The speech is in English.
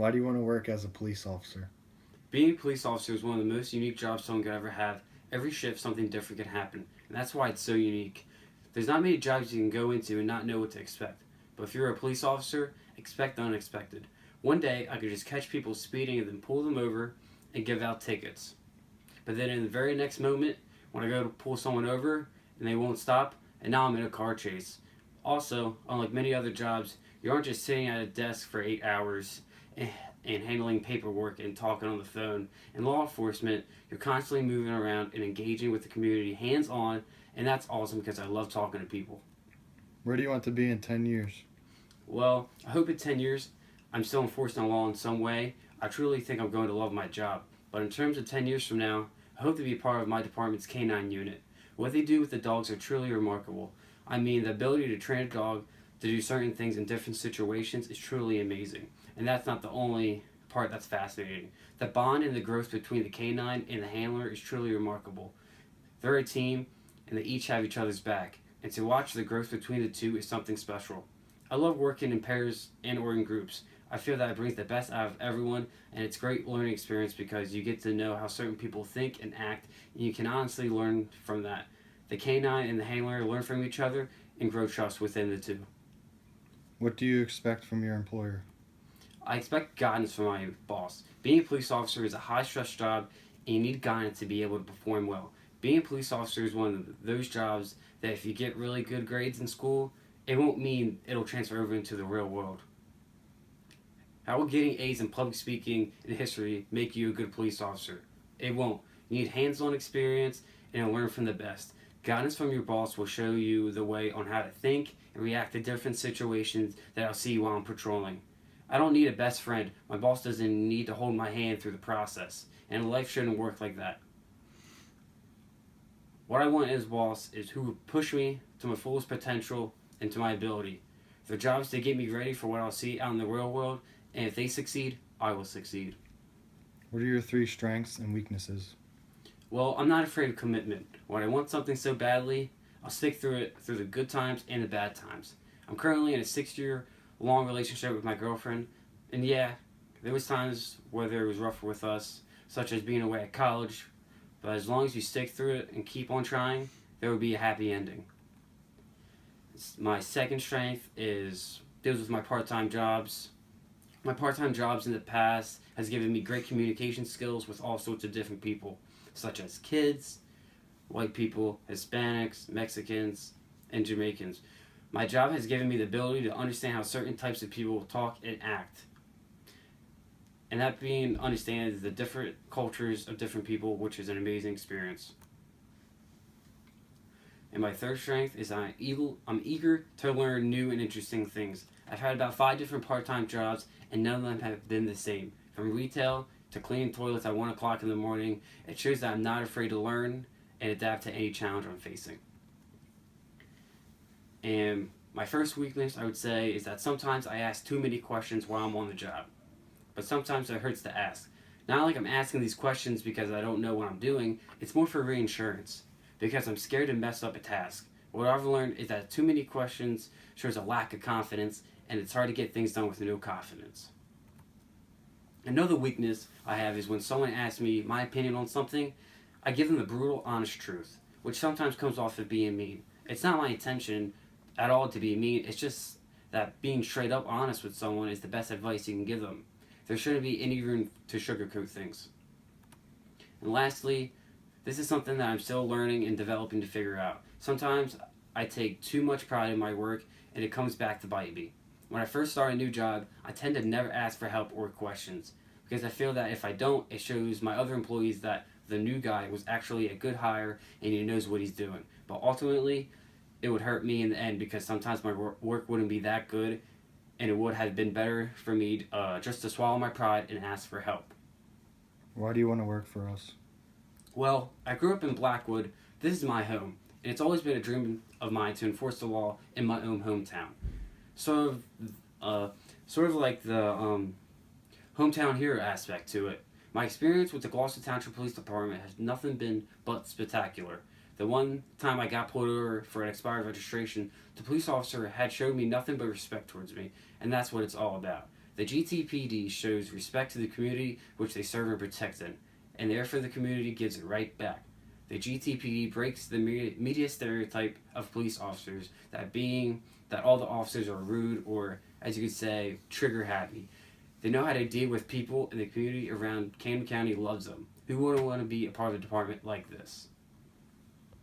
Why do you want to work as a police officer? Being a police officer is one of the most unique jobs someone could ever have. Every shift, something different can happen, and that's why it's so unique. There's not many jobs you can go into and not know what to expect. But if you're a police officer, expect the unexpected. One day, I could just catch people speeding and then pull them over and give out tickets. But then in the very next moment, when I go to pull someone over and they won't stop, and now I'm in a car chase. Also, unlike many other jobs, you aren't just sitting at a desk for 8 hours and handling paperwork and talking on the phone. In law enforcement, you're constantly moving around and engaging with the community hands on, and that's awesome because I love talking to people. Where do you want to be in 10 years? Well, I hope in 10 years I'm still enforcing the law in some way. I truly think I'm going to love my job. But in terms of 10 years from now, I hope to be part of my department's canine unit. What they do with the dogs are truly remarkable. I mean, the ability to train a dog to do certain things in different situations is truly amazing. And that's not the only part that's fascinating. The bond and the growth between the canine and the handler is truly remarkable. They're a team, and they each have each other's back. And to watch the growth between the two is something special. I love working in pairs and or in groups. I feel that it brings the best out of everyone, and it's a great learning experience because you get to know how certain people think and act, and you can honestly learn from that. The canine and the handler learn from each other and grow trust within the two. What do you expect from your employer? I expect guidance from my boss. Being a police officer is a high stress job, and you need guidance to be able to perform well. Being a police officer is one of those jobs that if you get really good grades in school, it won't mean it'll transfer over into the real world. How will getting A's in public speaking and history make you a good police officer? It won't. You need hands-on experience and learn from the best. Guidance from your boss will show you the way on how to think and react to different situations that I'll see while I'm patrolling. I don't need a best friend. My boss doesn't need to hold my hand through the process. And life shouldn't work like that. What I want as boss is who will push me to my fullest potential and to my ability. Their job is to get me ready for what I'll see out in the real world, and if they succeed, I will succeed. What are your three strengths and weaknesses? Well, I'm not afraid of commitment. When I want something so badly, I'll stick through it through the good times and the bad times. I'm currently in a 6-year long relationship with my girlfriend, and yeah, there was times where it was rougher with us, such as being away at college, but as long as you stick through it and keep on trying, there will be a happy ending. My second strength is deals with my part-time jobs. My part-time jobs in the past has given me great communication skills with all sorts of different people, such as kids, white people, Hispanics, Mexicans, and Jamaicans. My job has given me the ability to understand how certain types of people talk and act. And that being understanding the different cultures of different people, which is an amazing experience. And my third strength is I'm eager to learn new and interesting things. I've had about 5 different part-time jobs, and none of them have been the same. From retail to cleaning toilets at 1 o'clock in the morning, it shows that I'm not afraid to learn and adapt to any challenge I'm facing. And my first weakness, I would say, is that sometimes I ask too many questions while I'm on the job. But sometimes it hurts to ask. Not like I'm asking these questions because I don't know what I'm doing, it's more for reinsurance. Because I'm scared to mess up a task. What I've learned is that too many questions shows a lack of confidence, and it's hard to get things done with no confidence. Another weakness I have is when someone asks me my opinion on something, I give them the brutal, honest truth, which sometimes comes off as being mean. It's not my intention at all to be mean, it's just that being straight up honest with someone is the best advice you can give them. There shouldn't be any room to sugarcoat things. And lastly, this is something that I'm still learning and developing to figure out. Sometimes I take too much pride in my work and it comes back to bite me. When I first start a new job, I tend to never ask for help or questions because I feel that if I don't, it shows my other employees that the new guy was actually a good hire and he knows what he's doing. But ultimately, it would hurt me in the end because sometimes my work wouldn't be that good and it would have been better for me just to swallow my pride and ask for help. Why do you want to work for us? Well, I grew up in Blackwood. This is my home, and it's always been a dream of mine to enforce the law in my own hometown. Sort of like the hometown hero aspect to it. My experience with the Gloucester Township Police Department has nothing been but spectacular. The one time I got pulled over for an expired registration, the police officer had showed me nothing but respect towards me, and that's what it's all about. The GTPD shows respect to the community which they serve and protect in, and therefore the community gives it right back. The GTPD breaks the media stereotype of police officers that all the officers are rude or, as you could say, trigger happy. They know how to deal with people, and the community around Camden County loves them. Who wouldn't want to be a part of a department like this?